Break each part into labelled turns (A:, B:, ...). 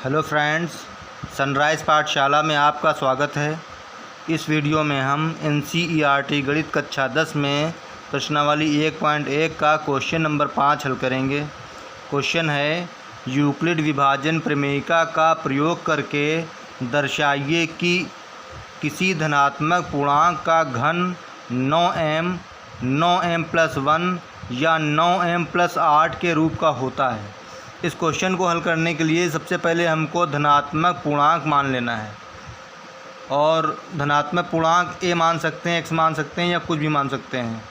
A: Hello friends, sunrise पाठशाला में आपका स्वागत है। इस वीडियो में हम NCERT गणित कक्षा 10 में प्रश्नावली 1.1 का क्वेश्चन नंबर 5 हल करेंगे। क्वेश्चन है, यूक्लिड विभाजन प्रमेयिका का प्रयोग करके दर्शाइए कि किसी धनात्मक पूर्णांक का घन 9m 9m+1 या 9m+8 के रूप का होता है। इस क्वेश्चन को हल करने के लिए सबसे पहले हमको धनात्मक पूर्णांक मान लेना है। और धनात्मक पूर्णांक a मान सकते हैं, x मान सकते हैं या कुछ भी मान सकते हैं।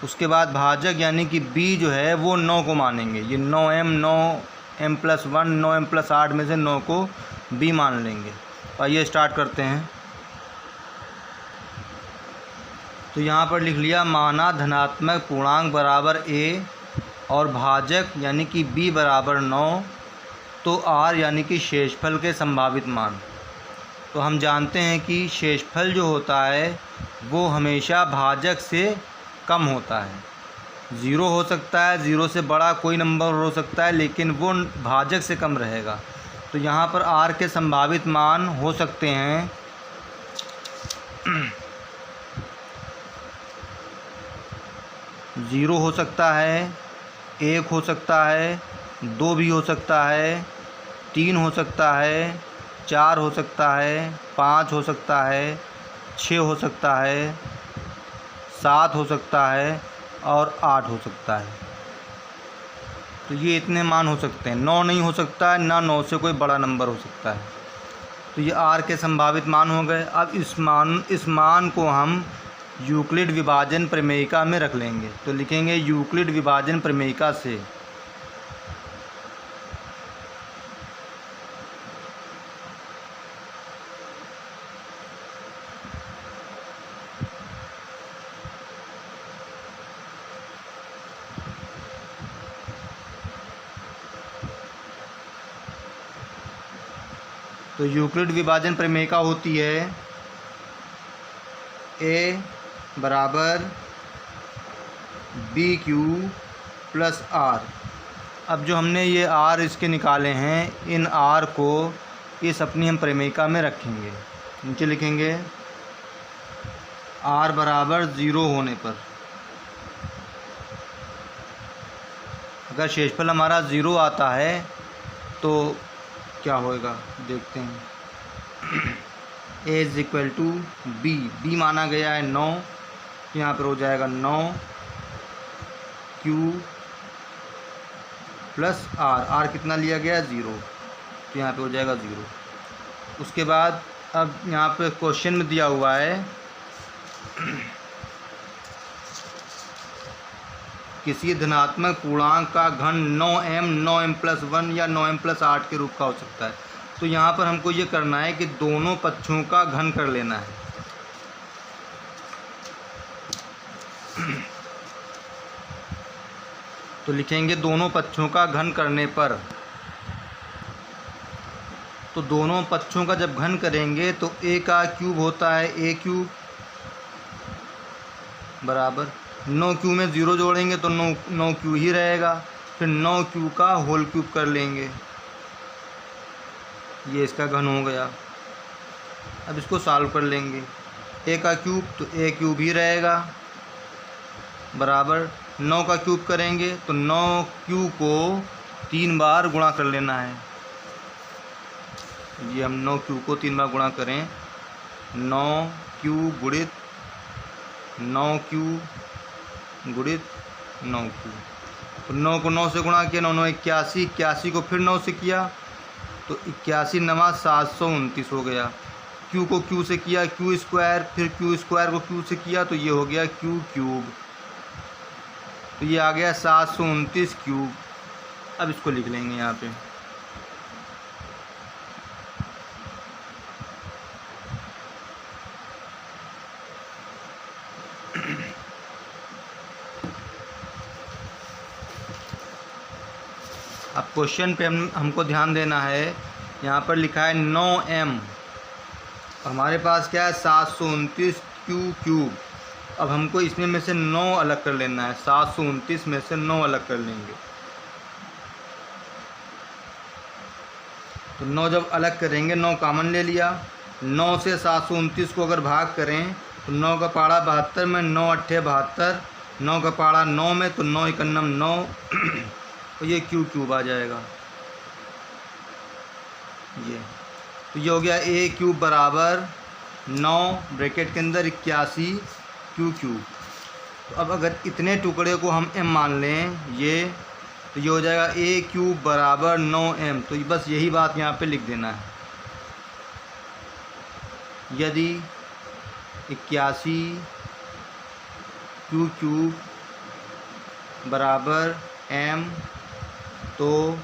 A: उसके बाद भाजक यानी कि b जो है वो 9 को मानेंगे। ये 9m 9m+1 9m+8 में से 9 को b मान लेंगे। आइए स्टार्ट करते हैं। तो यहाँ पर लिख लिया, माना धनात्मक पूर्णांक बराबर a और भाजक यानी कि b बराबर 9, तो r यानी कि शेषफल के संभावित मान। तो हम जानते हैं कि शेषफल जो होता है वो हमेशा भाजक से कम होता है। 0 हो सकता है, 0 से बड़ा कोई नंबर हो सकता है, लेकिन वो भाजक से कम रहेगा। तो यहाँ पर r के संभावित मान हो सकते हैं 0 हो सकता है, 1 हो सकता है, 2 भी हो सकता है, 3 हो सकता है, 4 हो सकता है, 5 हो सकता है, 6 हो सकता है, 7 हो सकता है और 8 हो सकता है। तो ये इतने मान हो सकते हैं। 9 नहीं हो सकता है, ना 9 से कोई बड़ा नंबर हो सकता है। तो ये r के संभावित मान हो गए। अब इस मान को हम यूक्लिड विभाजन प्रमेयिका में रख लेंगे। तो लिखेंगे यूक्लिड विभाजन प्रमेयिका से तो यूक्लिड विभाजन प्रमेयिका होती है a बराबर BQ + R। अब जो हमने ये R इसके निकाले हैं, इन R को इस अपनी हम प्रमेयिका में रखेंगे। नीचे लिखेंगे R बराबर 0 होने पर, अगर शेषफल हमारा 0 आता है तो क्या होएगा देखते हैं। a = b, b माना गया है 9, यहाँ पर हो जाएगा 9q + r। r कितना लिया गया है 0, तो यहाँ पे हो जाएगा 0। उसके बाद अब यहाँ पे क्वेश्चन में दिया हुआ है किसी धनात्मक पूर्णांक का घन 9m 9m+1 या 9m+8 के रूप का हो सकता है। तो यहाँ पर हमको ये करना है कि दोनों पक्षों का घन कर लेना है। तो लिखेंगे दोनों पक्षों का घन करने पर, तो दोनों पक्षों का जब घन करेंगे तो a का क्यूब होता है a³ बराबर 9q में 0 जोड़ेंगे तो 9q ही रहेगा। फिर 9q का होल क्यूब कर लेंगे, ये इसका घन हो गया। अब इसको सॉल्व कर लेंगे। a का क्यूब तो a³ ही रहेगा बराबर 9 का क्यूब करेंगे तो 9q को 3 बार गुणा कर लेना है। ये हम 9q को 3 बार गुणा करें, 9q गुणित 9q गुणित 9q। तो 9 को 9 से गुणा किया, 9 9 81, 81 को फिर 9 से किया तो 81 9 729 हो गया। q को q से किया q², फिर q² को q से किया तो ये हो गया q³। तो ये आ गया 729 क्यूब। अब इसको लिख लेंगे यहाँ पे। अब क्वेश्चन पे हमको ध्यान देना है। यहाँ पर लिखा है 9m, हमारे पास क्या है 729 q³। अब हमको इसमें में से 9 अलग कर लेना है। 729 में से 9 अलग कर लेंगे तो 9 जब अलग करेंगे, 9 कॉमन ले लिया, 9 से 729 को अगर भाग करें तो 9 का पाड़ा 72 में, 9 अट्ठे 72, 9 का पाड़ा 9 में, तो 9 इकन्नम 9 तो ये क्यूब आ जाएगा। ये हो गया ए क्यूब बराबर 9 ब्रैकेट के अंदर 81 क्यूब। तो अब अगर इतने टुकड़े को हम m मान लें तो ये हो जाएगा ए क्यूब बराबर 9m। तो बस यही बात यहाँ पे लिख देना है। यदि 81 क्यूब बराबर m तो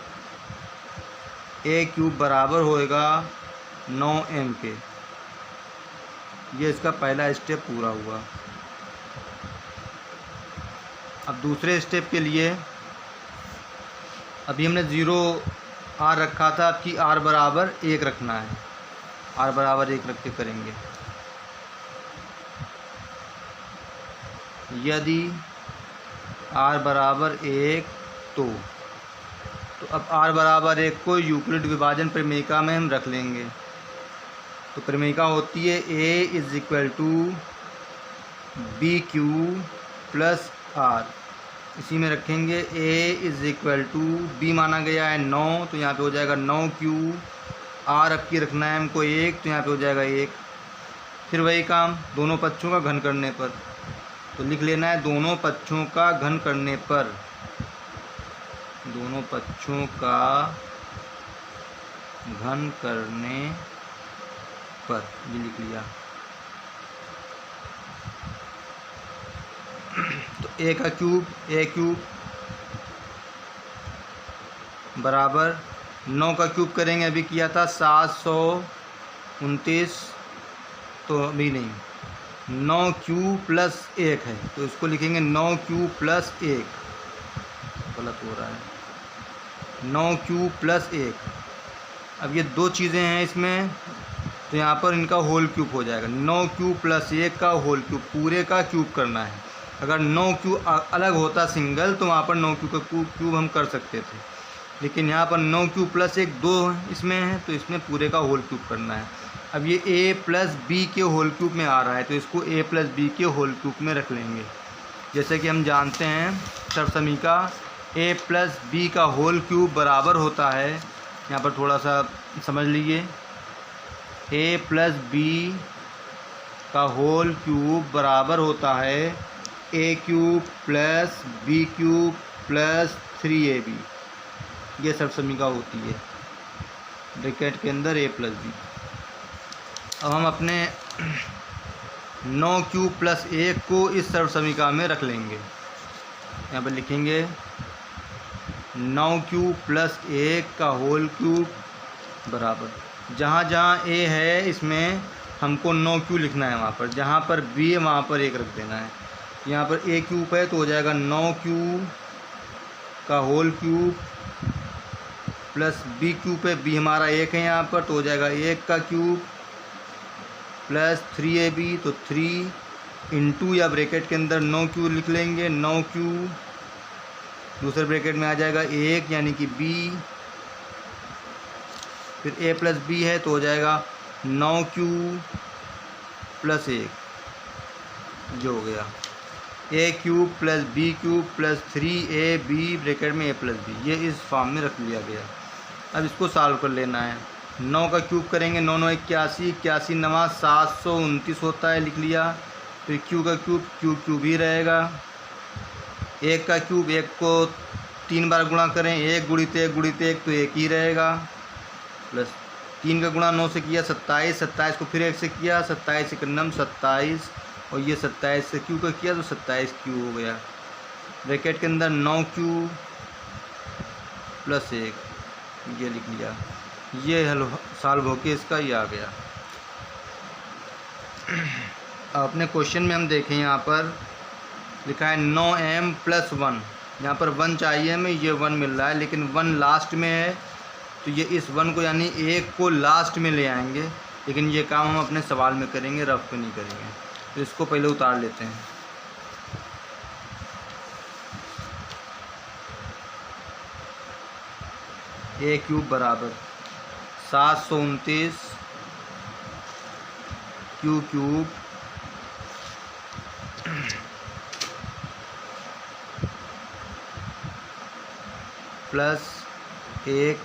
A: ए क्यूब बराबर होएगा 9m के। ये इसका पहला स्टेप पूरा हुआ। अब दूसरे स्टेप के लिए अभी हमने 0 r रखा था, अब की r बराबर 1 रखना है। r बराबर 1 रख के करेंगे। यदि r बराबर 1 तो अब r बराबर 1 को यूक्लिड विभाजन परिमेयिका में हम रख लेंगे। तो परिमेयिका होती है a is equal to B Q plus r। इसी में रखेंगे a is equal to b माना गया है 9, तो यहाँ पे हो जाएगा 9 क्यू। r अब की रखना है हमको 1, तो यहाँ पे हो जाएगा 1। फिर वही काम दोनों पक्षों का घन करने पर, तो लिख लेना है दोनों पक्षों का घन करने पर, दोनों पक्षों का घन करने पर, ये लिख लिया। तो ए का क्यूब, ए क्यूब बराबर 9 का क्यूब करेंगे, अभी किया था 729, तो अभी नहीं, 9 क्यूब प्लस 1 है, तो इसको लिखेंगे 9 क्यूब प्लस 1। गलत हो रहा है, 9 क्यूब प्लस 1। अब ये दो चीज़ें हैं इसमें, तो यहाँ पर इनका होल क्यूब हो जाएगा। 9 क्यूब प्लस 1 का होल क्यूब, पूरे का क्यूब करना है। अगर 9 क्यूब अलग होता सिंगल तो वहाँ पर 9 क्यूब का क्यूब हम कर सकते थे, लेकिन यहाँ पर 9 क्यूब प्लस 1 2 इसमें है, तो इसमें पूरे का होल क्यूब करना है। अब ये a प्लस बी के होल क्यूब में आ रहा है, तो इसको a प्लस बी के होल क्यूब में रख लेंगे। जैसे कि हम जानते हैं सर्वसमीका a प्लस बी का होल क्यूब बराबर होता है, यहाँ पर थोड़ा सा समझ लीजिए, a प्लस बी का होल क्यूब बराबर होता है a cube plus B cube plus 3ab। ये सर्वसमीका होती है ब्रैकेट के अंदर a प्लस बी। अब हम अपने 9 क्यूब प्लस 1 को इस सर्वसमीका में रख लेंगे। यहाँ पर लिखेंगे 9 क्यूब प्लस 1 का होल क्यूब बराबर, जहाँ जहाँ a है इसमें हमको 9 क्यूब लिखना है, वहाँ पर जहाँ पर b है वहाँ पर 1 रख देना है। यहाँ पर a क्यूब है तो हो जाएगा 9 क्यूब का whole cube plus b cube है, b हमारा 1 है यहाँ पर, तो हो जाएगा 1 का क्यूब प्लस 3ab, तो 3 इंटू या ब्रैकेट के अंदर 9 क्यूब लिख लेंगे, 9 क्यूब दूसरे ब्रैकेट में आ जाएगा 1 यानी कि b, फिर a प्लस बी है तो हो जाएगा 9 क्यूब प्लस 1, जो हो गया a cube plus b cube plus 3ab bracket में a प्लस बी। ये इस फॉर्म में रख लिया गया। अब इसको सॉल्व कर लेना है। 9 का क्यूब करेंगे, 9 9 81, 81 9 729 होता है, लिख लिया। फिर q का क्यूब क्यूब ही रहेगा। 1 का क्यूब 1 को 3 बार गुणा करें, 1 गुणित 1 गुणित 1 तो 1 ही रहेगा, प्लस 3 का गुणा 9 से किया 27, 27 को फिर 1 से किया 27 एकन्नम 27, और ये 27 से क्यू का किया तो 27 क्यू हो गया। ब्रैकेट के अंदर 9 क्यू प्लस 1, ये लिख लिया। ये हल सॉल्व होके इसका ये आ गया। अपने क्वेश्चन में हम देखें, यहाँ पर लिखा है 9m प्लस 1, यहाँ पर 1 चाहिए हमें, ये 1 मिल रहा है, लेकिन 1 लास्ट में है, तो ये इस 1 को यानी 1 को लास्ट में ले आएंगे, लेकिन ये काम हम अपने सवाल में करेंगे, रफ पे नहीं करेंगे। तो इसको पहले उतार लेते हैं। a क्यूब बराबर 729 Q cube plus 1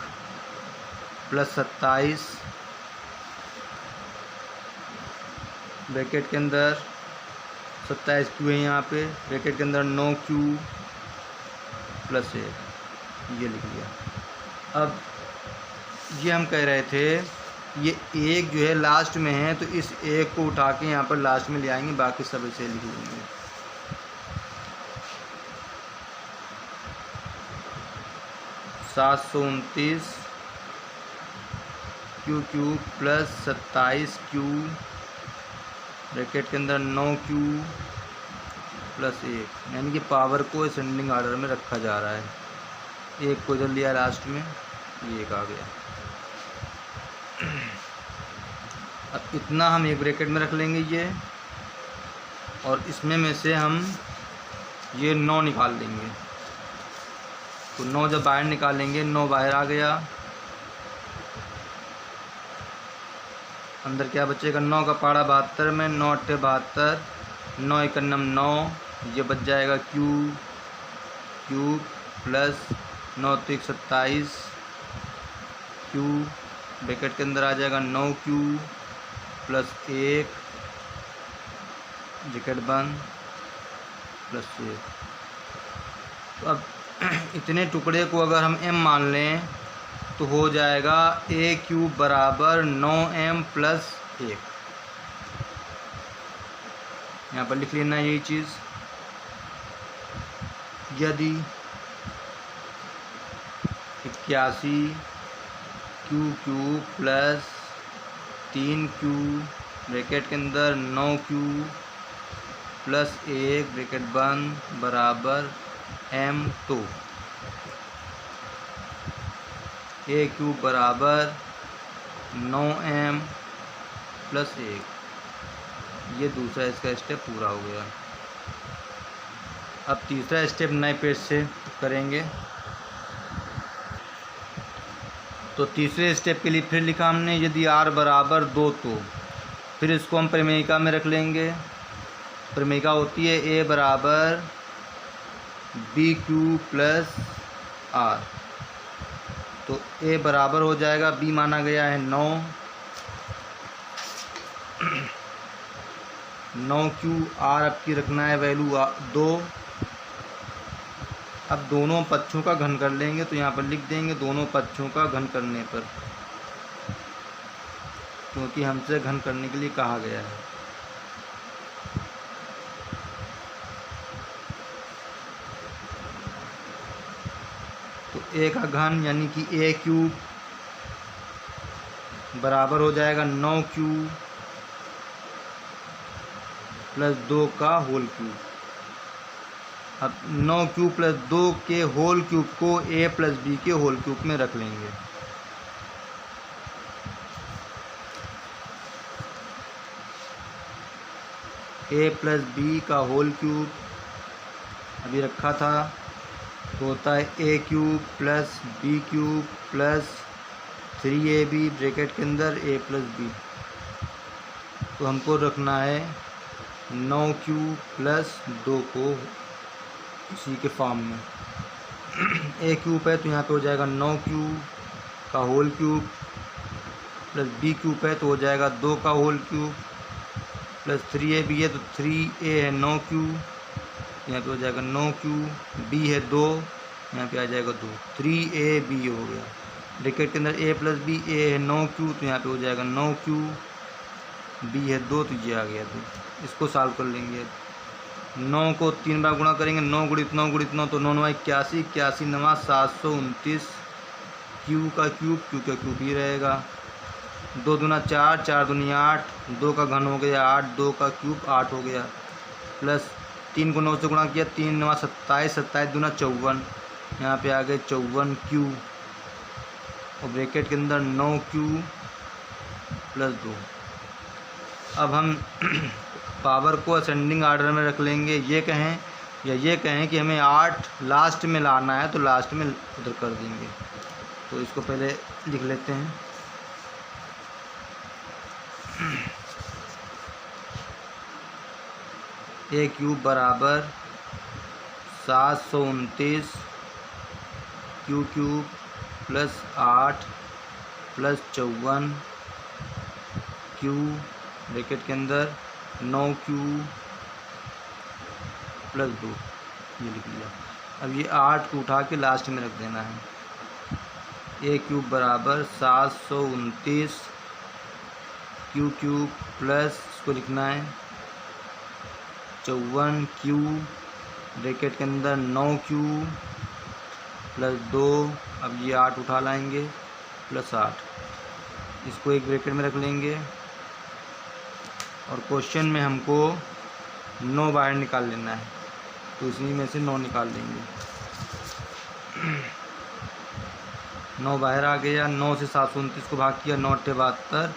A: plus 27 bracket के अंदर 27 क्यू है यहाँ पे, ब्रैकेट के अंदर 9 क्यू प्लस 1, ये लिख लिया। अब ये हम कह रहे थे ये एक जो है लास्ट में है, तो इस एक को उठा के यहाँ पर लास्ट में ले आएंगे, बाकी सब इसे लिख लेंगे। सात 729 Q cube plus 27 Q bracket के अंदर 9 क्यू प्लस 1, यानी कि पावर को असेंडिंग ऑर्डर में रखा जा रहा है। एक को इधर लिया लास्ट में, ये एक आ गया। अब इतना हम एक ब्रैकेट में रख लेंगे ये, और इसमें में से हम ये 9 निकाल लेंगे। तो 9 जब बाहर निकालेंगे, 9 बाहर आ गया, अंदर क्या बचेगा, 9 का पाड़ा 72 में, 9 अट्ठे 72, 9 एकन्नम 9, ये बच जाएगा क्यू क्यूब प्लस 9 तिक 27 क्यू ब्रैकेट के अंदर आ जाएगा 9 क्यू प्लस 1 ब्रैकेट बंद प्लस 1। तो अब इतने टुकड़े को अगर हम m मान लें तो हो जाएगा a क्यूब बराबर 9m प्लस 1। यहाँ पर लिख लेना यही चीज़। यदि 81 Q cube plus 3 Q bracket के अंदर 9 क्यू प्लस 1 ब्रैकेट बंद बराबर m, तो a क्यूब बराबर 9m प्लस 1। ये दूसरा इसका स्टेप पूरा हो गया। अब तीसरा स्टेप नए पेज से करेंगे। तो तीसरे स्टेप के लिए फिर लिखा हमने, यदि r बराबर 2 तो फिर इसको हम परिमेयिका में रख लेंगे। परिमेयिका होती है a बराबर बी क्यू प्लस आर। तो a बराबर हो जाएगा, b माना गया है 9 क्यू, r अब की रखना है वैल्यू 2। अब दोनों पक्षों का घन कर लेंगे, तो यहाँ पर लिख देंगे दोनों पक्षों का घन करने पर, क्योंकि हमसे घन करने के लिए कहा गया है। तो a का घन यानी कि a क्यूब बराबर हो जाएगा 9 क्यू प्लस 2 का होल क्यूब। अब 9 क्यू प्लस 2 के होल क्यूब को a प्लस बी के होल क्यूब में रख लेंगे। a प्लस बी का होल क्यूब अभी रखा था, तो होता है a cube plus B cube plus 3ab bracket के अंदर a प्लस बी। तो हमको रखना है 9 क्यू प्लस 2 को इसी के फॉर्म में। a क्यूब है तो यहाँ पे हो जाएगा 9 क्यू का whole cube plus b cube है तो हो जाएगा 2 का होल क्यूब प्लस 3ab है तो 3a है 9 क्यू, यहाँ पे हो जाएगा 9 क्यू, b है 2, यहाँ पे आ जाएगा 2, 3ab हो गया। ब्रैकेट के अंदर a प्लस बी, a है 9 क्यू तो यहाँ पे हो जाएगा 9 क्यू, b है 2 तो ये आ गया 2। इसको सॉल्व कर लेंगे। 9 को 3 बार गुणा करेंगे, 9 गुणित 9 गुणित 9 तो 9 9 81, 81 9 729 क्यू का क्यूब ही रहेगा। 2 दूना 4, 4 दूनी 8, 2 का घन हो गया 8, 2 का क्यूब 8 हो गया, प्लस 3 को 9 से गुणा किया, 3 9 27, 27 दूना 54, यहाँ पे आ गए 54 क्यू, और ब्रैकेट के अंदर 9 क्यू प्लस 2। अब हम पावर को असेंडिंग ऑर्डर में रख लेंगे। ये कहें या ये कहें कि हमें 8 लास्ट में लाना है तो लास्ट में उधर कर देंगे। तो इसको पहले लिख लेते हैं। ए क्यूब बराबर 729 Q cube plus 8 plus 54 Q bracket के अंदर 9 क्यू प्लस 2, ये लिख लिया। अब ये 8 को उठा के लास्ट में रख देना है। ए क्यूब बराबर 729 क्यू क्यूब प्लस, इसको लिखना है 54 क्यू ब्रैकेट के अंदर 9 क्यू प्लस 2, अब ये 8 उठा लाएंगे प्लस 8, इसको एक ब्रैकेट में रख लेंगे। और क्वेश्चन में हमको 9 बाहर निकाल लेना है, तो इसी में से 9 निकाल लेंगे। 9 बाहर आ गया। 9 से 729 को भाग किया, 9 अट्ठे 72,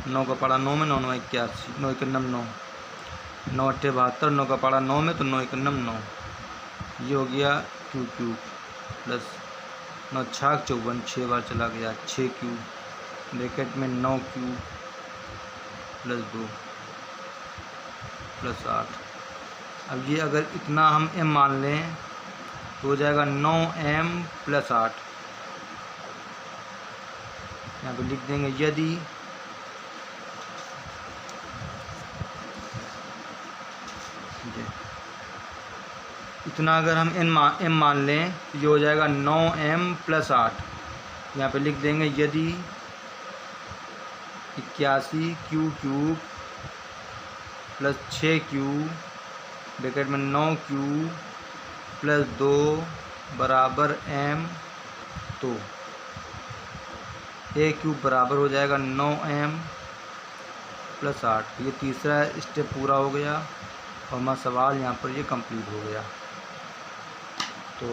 A: 9 का पड़ा 9 में, 9 9 81, 9 1 9, 9 अट्ठे 72, 9 का पड़ा 9 में, तो 9 1 9। ये हो गया क्यू क्यू प्लस 9 छाक 54, 6 बार चला गया, 6 क्यू ब्रैकेट में 9 क्यू प्लस 2 प्लस 8। अब ये अगर इतना हम m मान लें तो हो जाएगा 9m प्लस 8। यहाँ पे लिख देंगे यदि इतना अगर हम m मान लें तो ये हो जाएगा 9m प्लस 8। यहाँ पे लिख देंगे यदि 81 Q cube plus 6 Q bracket में 9 क्यू प्लस 2 बराबर m, तो ए क्यूब बराबर हो जाएगा 9m प्लस 8। ये तीसरा स्टेप पूरा हो गया और हमारा सवाल यहाँ पर ये कंप्लीट हो गया। तो